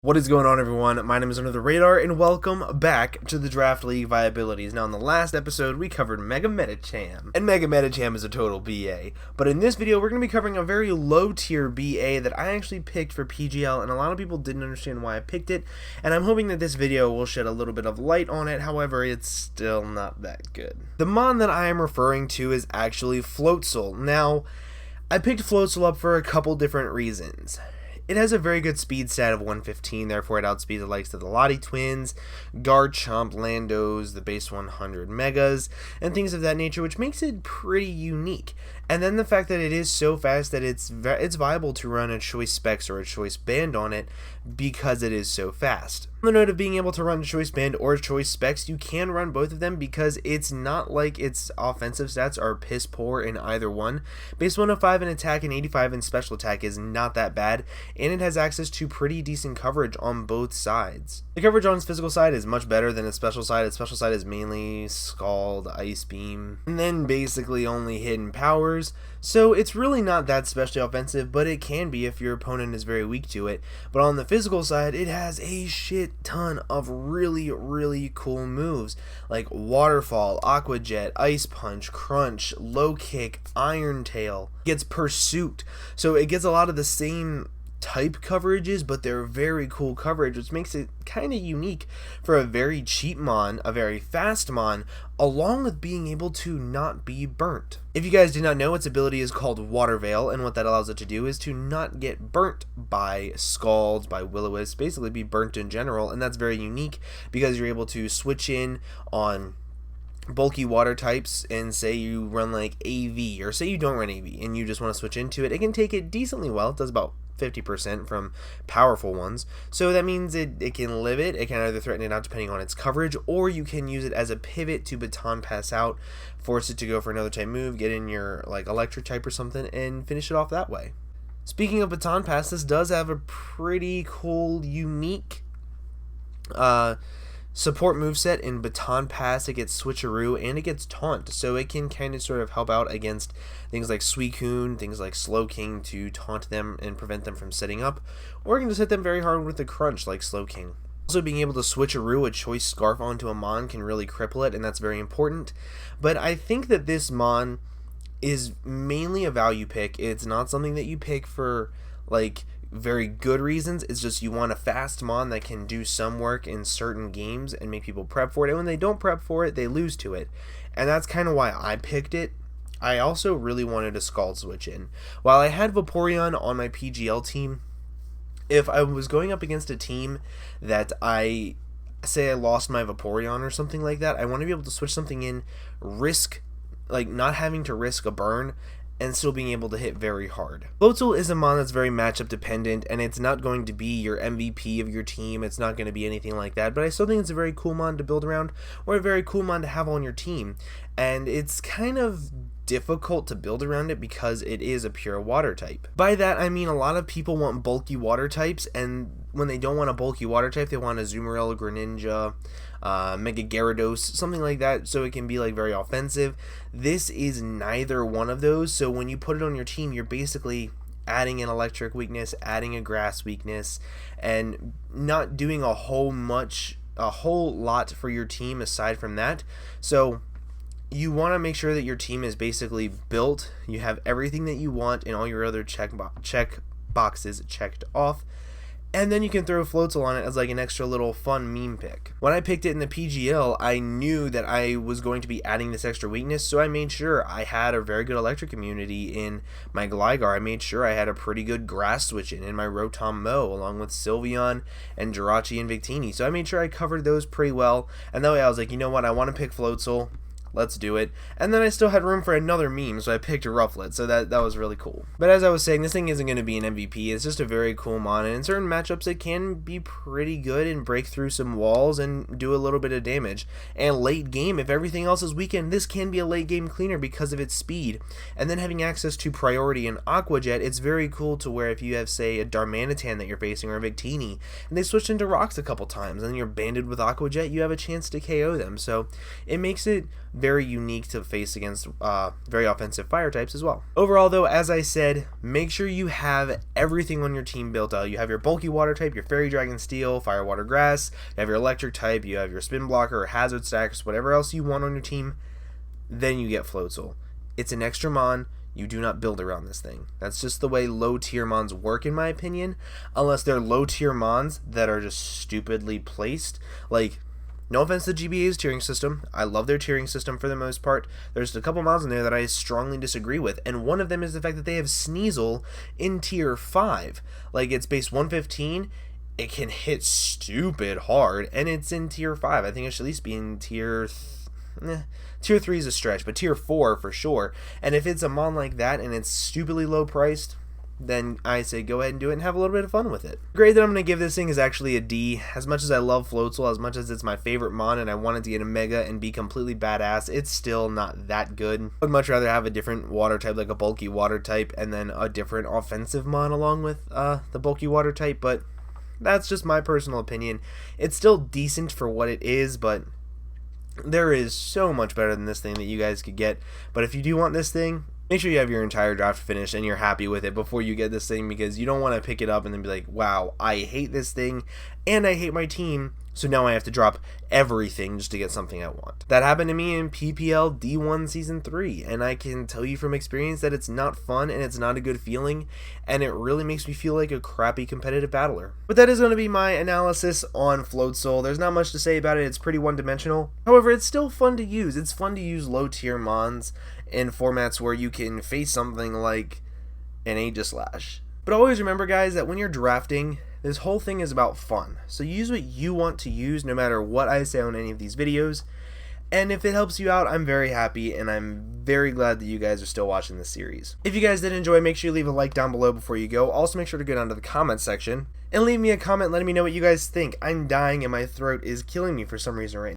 What is going on, everyone? My name is Under the Radar, and welcome back to the Draft League Viabilities. Now, in the last episode, we covered Mega Medicham, and Mega Medicham is a total BA. But in this video, we're going to be covering a very low-tier BA that I actually picked for PGL, and a lot of people didn't understand why I picked it, and I'm hoping that this video will shed a little bit of light on it. However, it's still not that good. The mon that I am referring to is actually Floatzel. Now, I picked Floatzel up for a couple different reasons. It has a very good speed stat of 115, therefore it outspeeds the likes of the Lottie Twins, Garchomp, Landos, the base 100 Megas, and things of that nature, which makes it pretty unique. And then the fact that it is so fast that it's viable to run a Choice Specs or a Choice Band on it because it is so fast. On the note of being able to run a Choice Band or a Choice Specs, you can run both of them because it's not like its offensive stats are piss poor in either one. Base 105 in attack and 85 in special attack is not that bad, and it has access to pretty decent coverage on both sides. The coverage on its physical side is much better than its special side. Its special side is mainly Scald, Ice Beam, and then basically only hidden powers. So it's really not that especially offensive, but it can be if your opponent is very weak to it. But on the physical side, it has a shit ton of really cool moves like Waterfall, Aqua Jet, Ice Punch, Crunch, Low Kick, Iron Tail. It gets Pursuit, so it gets a lot of the same type coverages, but they're very cool coverage, which makes it kind of unique for a very cheap mon, a very fast mon, along with being able to not be burnt. If you guys did not know, its ability is called Water Veil, and what that allows it to do is to not get burnt by Scalds, by Will-O-Wisps, basically be burnt in general, and that's very unique because you're able to switch in on bulky water types, and say you run like AV, or say you don't run AV and you just want to switch into it, it can take it decently well. It does about 50% from powerful ones, so that means it can live it can either threaten it out depending on its coverage, or you can use it as a pivot to baton pass out, force it to go for another type move, get in your like electric type or something, and finish it off that way. Speaking of baton pass, this does have a pretty cool, unique support moveset. In Baton Pass, it gets Switcheroo and it gets Taunt, so it can kind of sort of help out against things like Suicune, things like Slowking, to taunt them and prevent them from setting up, or it can just hit them very hard with the Crunch like Slowking. Also, being able to Switcheroo a Choice Scarf onto a mon can really cripple it, and that's very important. But I think that this mon is mainly a value pick. It's not something that you pick for like very good reasons. It's just you want a fast mon that can do some work in certain games and make people prep for it, and when they don't prep for it, they lose to it, and that's kind of why I picked it. I also really wanted a Scald switch in. While I had Vaporeon on my PGL team, if I was going up against a team that I lost my Vaporeon or something like that, I want to be able to switch something in, risk like not having to risk a burn, and still being able to hit very hard. Floatzel is a mon that's very matchup dependent, and it's not going to be your MVP of your team. It's not going to be anything like that, but I still think it's a very cool mon to build around, or a very cool mon to have on your team. And it's kind of difficult to build around it because it is a pure water type. By that I mean a lot of people want bulky water types, and when they don't want a bulky water type, they want a Azumarill, Greninja, Mega Gyarados, something like that, so it can be like very offensive. This is neither one of those, so when you put it on your team, you're basically adding an electric weakness, adding a grass weakness, and not doing a whole lot for your team aside from that. So you want to make sure that your team is basically built, you have everything that you want, and all your other check boxes checked off, and then you can throw Floatzel on it as like an extra little fun meme pick. When I picked it in the PGL, I knew that I was going to be adding this extra weakness, so I made sure I had a very good electric immunity in my Gligar. I made sure I had a pretty good grass switch in my Rotom Mow, along with Sylveon and Jirachi and Victini, so I made sure I covered those pretty well, and that way I was like, you know what, I want to pick Floatzel, let's do it. And then I still had room for another meme, so I picked a Rufflet, so that was really cool. But as I was saying, this thing isn't going to be an MVP. It's just a very cool mon, and in certain matchups it can be pretty good and break through some walls and do a little bit of damage. And late game, if everything else is weakened, this can be a late game cleaner because of its speed. And then having access to Priority and Aqua Jet, it's very cool to where if you have, say, a Darmanitan that you're facing, or a Victini, and they switch into rocks a couple times, and then you're banded with Aqua Jet, you have a chance to KO them. So it makes it very unique to face against very offensive fire types as well. Overall though, as I said, make sure you have everything on your team built out. You have your bulky water type, your fairy dragon steel, fire water grass, you have your electric type, you have your spin blocker or hazard stackers, whatever else you want on your team. Then you get Floatzel. It's an extra mon. You do not build around this thing. That's just the way low tier mons work in my opinion, unless they're low tier mons that are just stupidly placed. Like, no offense to GBA's tiering system, I love their tiering system for the most part. There's a couple mons in there that I strongly disagree with, and one of them is the fact that they have Sneasel in tier 5. Like, it's base 115, it can hit stupid hard, and it's in tier 5. I think it should at least be in tier 3 is a stretch, but tier 4 for sure. And if it's a mon like that and it's stupidly low priced, then I say go ahead and do it and have a little bit of fun with it. The grade that I'm going to give this thing is actually a D. As much as I love Floatzel, as much as it's my favorite mon and I wanted to get a mega and be completely badass, it's still not that good. I would much rather have a different water type, like a bulky water type, and then a different offensive mon along with the bulky water type, but that's just my personal opinion. It's still decent for what it is, but there is so much better than this thing that you guys could get. But if you do want this thing, make sure you have your entire draft finished and you're happy with it before you get this thing, because you don't want to pick it up and then be like, wow, I hate this thing and I hate my team, so now I have to drop everything just to get something I want. That happened to me in PPL D1 Season 3, and I can tell you from experience that it's not fun and it's not a good feeling, and it really makes me feel like a crappy competitive battler. But that is going to be my analysis on Floatzel. There's not much to say about it, it's pretty one-dimensional. However, it's still fun to use. It's fun to use low-tier mons in formats where you can face something like an Aegislash. But always remember, guys, that when you're drafting, this whole thing is about fun. So use what you want to use no matter what I say on any of these videos. And if it helps you out, I'm very happy, and I'm very glad that you guys are still watching this series. If you guys did enjoy, make sure you leave a like down below before you go. Also, make sure to go down to the comment section and leave me a comment letting me know what you guys think. I'm dying and my throat is killing me for some reason right now.